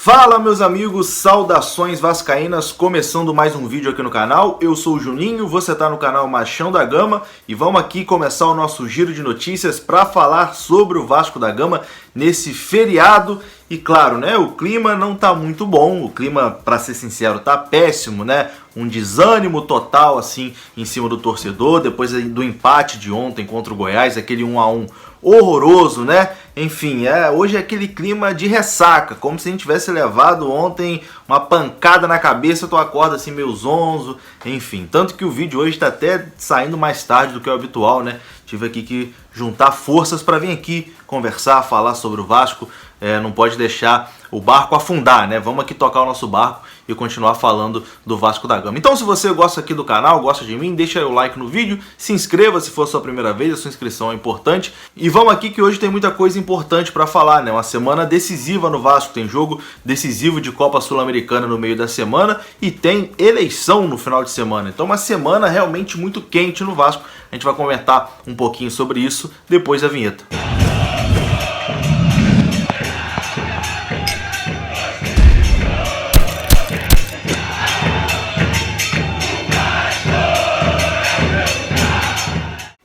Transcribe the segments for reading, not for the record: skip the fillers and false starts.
Fala meus amigos, saudações vascaínas, começando mais um vídeo aqui no canal. Eu sou o Juninho, você está no canal Machão da Gama e vamos aqui começar o nosso giro de notícias para falar sobre o Vasco da Gama nesse feriado. E claro, né, o clima não tá muito bom, o clima, para ser sincero, tá péssimo, né? Um desânimo total assim em cima do torcedor, depois do empate de ontem contra o Goiás, aquele 1-1 horroroso, né? Enfim, hoje é aquele clima de ressaca, como se a gente tivesse levado ontem uma pancada na cabeça, tu acorda assim meio zonzo, enfim. Tanto que o vídeo hoje tá até saindo mais tarde do que o habitual, né? Tive aqui que juntar forças para vir aqui conversar, falar sobre o Vasco. Não pode deixar o barco afundar, né? Vamos aqui tocar o nosso barco e continuar falando do Vasco da Gama. Então, se você gosta aqui do canal, gosta de mim, deixa aí o like no vídeo, se inscreva se for a sua primeira vez, a sua inscrição é importante. E vamos aqui que hoje tem muita coisa importante para falar, né? Uma semana decisiva no Vasco, tem jogo decisivo de Copa Sul-Americana no meio da semana e tem eleição no final de semana. Então, uma semana realmente muito quente no Vasco. A gente vai comentar um pouquinho sobre isso depois da vinheta.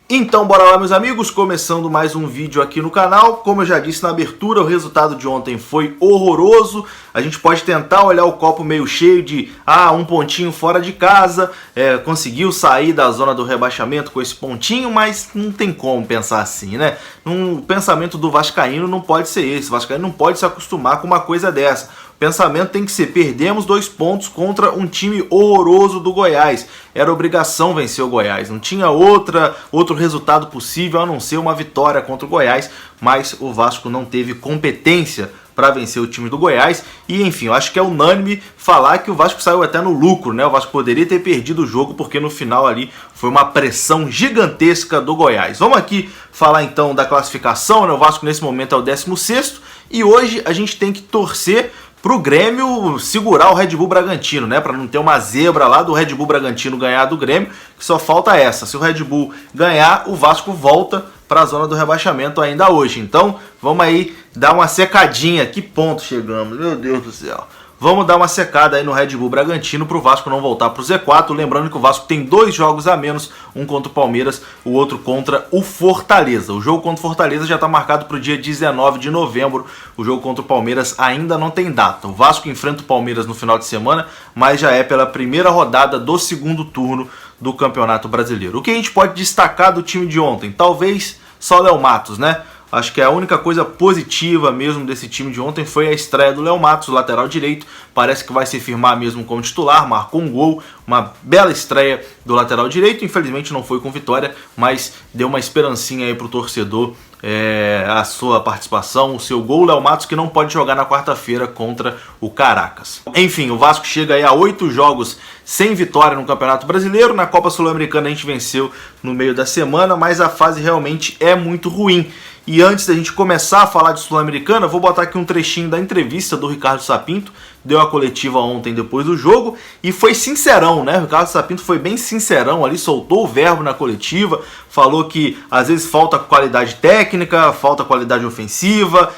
Então bora lá meus amigos, começando mais um vídeo aqui no canal. Como eu já disse na abertura, o resultado de ontem foi horroroso. A gente pode tentar olhar o copo meio cheio de um pontinho fora de casa, conseguiu sair da zona do rebaixamento com esse pontinho, mas não tem como pensar assim, né? O pensamento do vascaíno não pode ser esse, o vascaíno não pode se acostumar com uma coisa dessa. O pensamento tem que ser, perdemos 2 pontos contra um time horroroso do Goiás. Era obrigação vencer o Goiás, não tinha outro resultado possível a não ser uma vitória contra o Goiás, mas o Vasco não teve competência para vencer o time do Goiás. E enfim, eu acho que é unânime falar que o Vasco saiu até no lucro, né? O Vasco poderia ter perdido o jogo porque no final ali foi uma pressão gigantesca do Goiás. Vamos aqui falar então da classificação, né? O Vasco nesse momento é o 16º e hoje a gente tem que torcer pro Grêmio segurar o Red Bull Bragantino, né? Para não ter uma zebra lá do Red Bull Bragantino ganhar do Grêmio, que só falta essa. Se o Red Bull ganhar, o Vasco volta para a zona do rebaixamento ainda hoje. Então, vamos aí dar uma secadinha. Que ponto chegamos? Meu Deus do céu. Vamos dar uma secada aí no Red Bull Bragantino para o Vasco não voltar para o Z4. Lembrando que o Vasco tem 2 jogos a menos, um contra o Palmeiras, o outro contra o Fortaleza. O jogo contra o Fortaleza já está marcado para o dia 19 de novembro. O jogo contra o Palmeiras ainda não tem data. O Vasco enfrenta o Palmeiras no final de semana, mas já é pela primeira rodada do segundo turno do Campeonato Brasileiro. O que a gente pode destacar do time de ontem? Talvez só Léo Matos, né? Acho que a única coisa positiva mesmo desse time de ontem foi a estreia do Léo Matos, o lateral direito. Parece que vai se firmar mesmo como titular, marcou um gol, uma bela estreia do lateral direito. Infelizmente não foi com vitória, mas deu uma esperancinha aí pro torcedor, a sua participação, o seu gol. Léo Matos que não pode jogar na quarta-feira contra o Caracas. Enfim, o Vasco chega aí a 8 jogos sem vitória no Campeonato Brasileiro. Na Copa Sul-Americana a gente venceu no meio da semana, mas a fase realmente é muito ruim. E antes da gente começar a falar de Sul-Americana, vou botar aqui um trechinho da entrevista do Ricardo Sapinto. Deu a coletiva ontem depois do jogo e foi sincerão, né? O Ricardo Sapinto foi bem sincerão ali, soltou o verbo na coletiva, falou que às vezes falta qualidade técnica, falta qualidade ofensiva,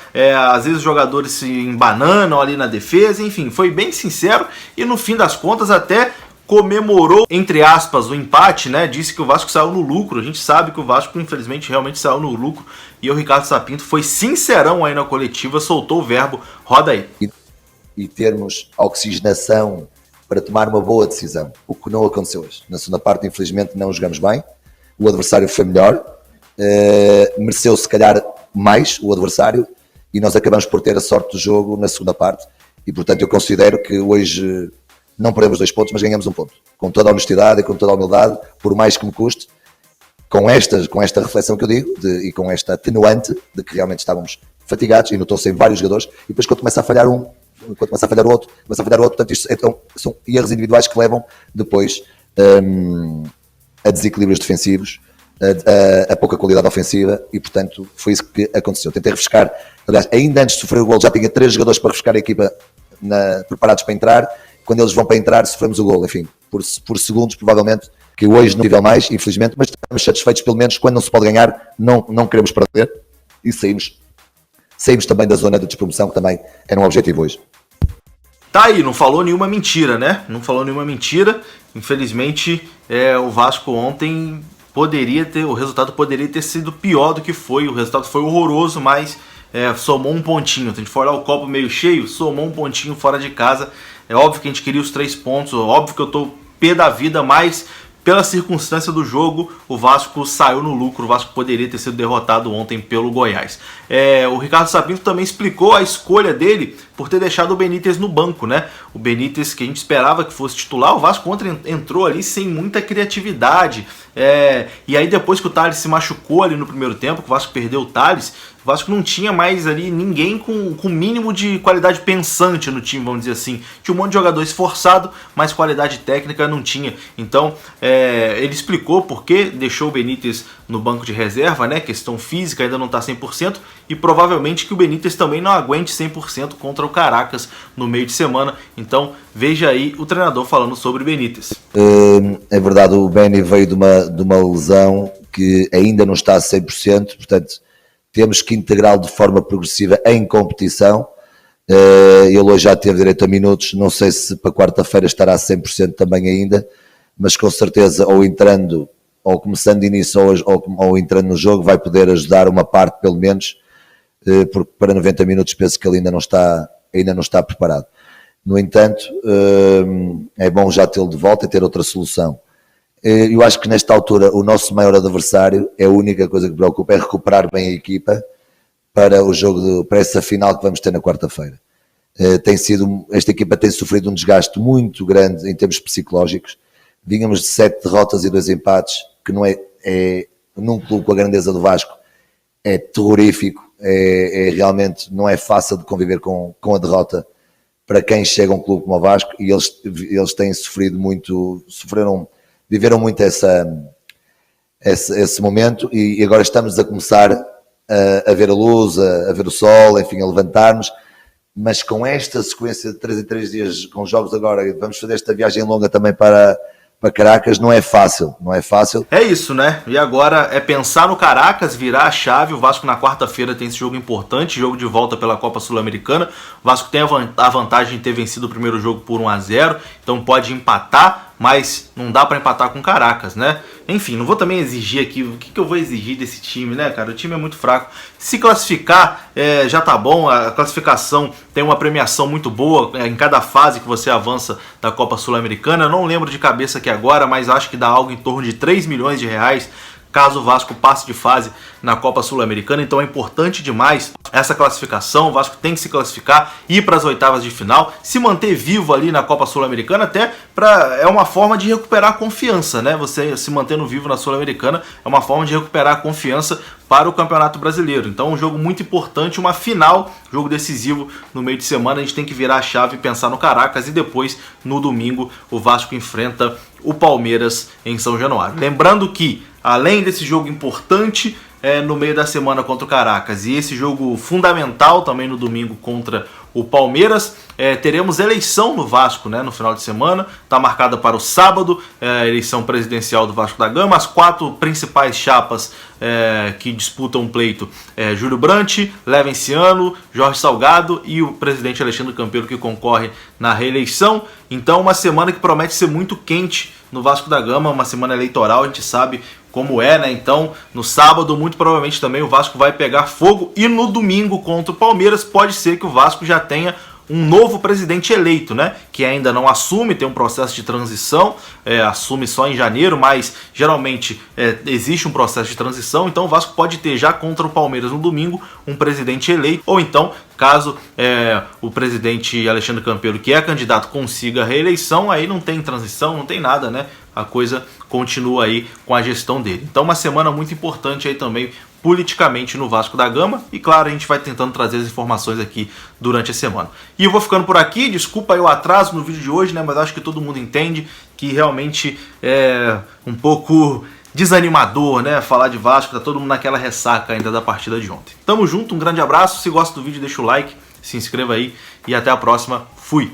às vezes os jogadores se embananam ali na defesa, enfim, foi bem sincero e no fim das contas até comemorou, entre aspas, o empate, né? Disse que o Vasco saiu no lucro. A gente sabe que o Vasco, infelizmente, realmente saiu no lucro. E o Ricardo Sapinto foi sincerão aí na coletiva, soltou o verbo, roda aí. E termos oxigenação para tomar uma boa decisão, o que não aconteceu hoje. Na segunda parte, infelizmente, não jogamos bem. O adversário foi melhor, mereceu se calhar mais o adversário e nós acabamos por ter a sorte do jogo na segunda parte. E, portanto, eu considero que hoje não perdemos 2 pontos, mas ganhamos 1 ponto. Com toda a honestidade e com toda a humildade, por mais que me custe, com esta reflexão que eu digo e com esta atenuante de que realmente estávamos fatigados e notou-se em vários jogadores, e depois quando começa a falhar um, quando começa a falhar o outro, portanto isto são erros individuais que levam depois a desequilíbrios defensivos, a pouca qualidade ofensiva e portanto foi isso que aconteceu. Tentei refrescar, aliás, ainda antes de sofrer o gol já tinha 3 jogadores para refrescar a equipa preparados para entrar. Quando eles vão para entrar, sofremos o gol, enfim, por segundos, provavelmente, que hoje não tive mais, infelizmente, mas estamos satisfeitos, pelo menos, quando não se pode ganhar, não queremos perder, e saímos também da zona de despromoção, que também era um objetivo hoje. Tá aí, não falou nenhuma mentira, né? Não falou nenhuma mentira. Infelizmente, o Vasco ontem o resultado poderia ter sido pior do que foi. O resultado foi horroroso, mas somou um pontinho. Se a gente for olhar o copo meio cheio, somou um pontinho fora de casa. É óbvio que a gente queria os 3 pontos, óbvio que eu tô pé da vida, mas pela circunstância do jogo, o Vasco saiu no lucro. O Vasco poderia ter sido derrotado ontem pelo Goiás. O Ricardo Sapinto também explicou a escolha dele por ter deixado o Benítez no banco, né? O Benítez, que a gente esperava que fosse titular, o Vasco ontem entrou ali sem muita criatividade. E aí depois que o Thales se machucou ali no primeiro tempo, que o Vasco perdeu o Thales, o Vasco não tinha mais ali ninguém com mínimo de qualidade pensante no time, vamos dizer assim. Tinha um monte de jogador esforçado, mas qualidade técnica não tinha. Então, ele explicou por que deixou o Benítez no banco de reserva, né? Questão física, ainda não está 100%, e provavelmente que o Benítez também não aguente 100% contra o Caracas no meio de semana. Então, veja aí o treinador falando sobre o Benítez. É verdade, o Benny veio de uma lesão que ainda não está a 100%, portanto, temos que integrá-lo de forma progressiva em competição. Ele hoje já teve direito a minutos, não sei se para quarta-feira estará a 100% também ainda, mas com certeza ou entrando, ou começando de início, ou entrando no jogo, vai poder ajudar uma parte pelo menos, porque para 90 minutos penso que ele ainda não está preparado. No entanto, é bom já tê-lo de volta e ter outra solução. Eu acho que nesta altura o nosso maior adversário, a única coisa que me preocupa é recuperar bem a equipa para o jogo, para essa final que vamos ter na quarta-feira. Esta equipa tem sofrido um desgaste muito grande em termos psicológicos. Vínhamos de 7 derrotas e 2 empates, que não num clube com a grandeza do Vasco, é terrorífico, realmente não é fácil de conviver com a derrota para quem chega a um clube como o Vasco, e eles têm sofrido muito, viveram muito esse momento, e agora estamos a começar a ver a luz, a ver o sol, enfim, a levantar-nos, mas com esta sequência de 3 em 3 dias, com jogos agora, vamos fazer esta viagem longa também para Caracas, não é fácil. É isso, né? E agora é pensar no Caracas, virar a chave. O Vasco na quarta-feira tem esse jogo importante, jogo de volta pela Copa Sul-Americana. O Vasco tem a vantagem de ter vencido o primeiro jogo por 1-0, então pode empatar, mas não dá para empatar com Caracas, né? Enfim, não vou também exigir aqui, o que eu vou exigir desse time, né, cara? O time é muito fraco. Se classificar, já tá bom, a classificação tem uma premiação muito boa em cada fase que você avança da Copa Sul-Americana. Eu não lembro de cabeça aqui agora, mas acho que dá algo em torno de 3 milhões de reais caso o Vasco passe de fase na Copa Sul-Americana. Então é importante demais essa classificação. O Vasco tem que se classificar, ir para as oitavas de final, se manter vivo ali na Copa Sul-Americana, até é uma forma de recuperar a confiança, né? Você se mantendo vivo na Sul-Americana é uma forma de recuperar a confiança para o Campeonato Brasileiro. Então um jogo muito importante, uma final, jogo decisivo no meio de semana. A gente tem que virar a chave e pensar no Caracas, e depois no domingo o Vasco enfrenta o Palmeiras em São Januário. Lembrando que além desse jogo importante no meio da semana contra o Caracas e esse jogo fundamental também no domingo contra o Palmeiras, teremos eleição no Vasco, né, no final de semana. Está marcada para o sábado, a eleição presidencial do Vasco da Gama. As 4 principais chapas que disputam o pleito Júlio Brandt, Levenciano, Jorge Salgado e o presidente Alexandre Campelo, que concorre na reeleição. Então uma semana que promete ser muito quente no Vasco da Gama, uma semana eleitoral, a gente sabe como é, né? Então, no sábado, muito provavelmente também o Vasco vai pegar fogo, e no domingo contra o Palmeiras pode ser que o Vasco já tenha um novo presidente eleito, né? Que ainda não assume, tem um processo de transição, assume só em janeiro, mas geralmente existe um processo de transição. Então o Vasco pode ter já contra o Palmeiras no domingo um presidente eleito, ou então, caso o presidente Alexandre Campelo, que é candidato, consiga a reeleição, aí não tem transição, não tem nada, né? A coisa continua aí com a gestão dele. Então uma semana muito importante aí também politicamente no Vasco da Gama, e claro, a gente vai tentando trazer as informações aqui durante a semana. E eu vou ficando por aqui, desculpa aí o atraso no vídeo de hoje, né, mas acho que todo mundo entende que realmente é um pouco desanimador, né, falar de Vasco, tá todo mundo naquela ressaca ainda da partida de ontem. Tamo junto, um grande abraço, se gosta do vídeo deixa o like, se inscreva aí e até a próxima, fui!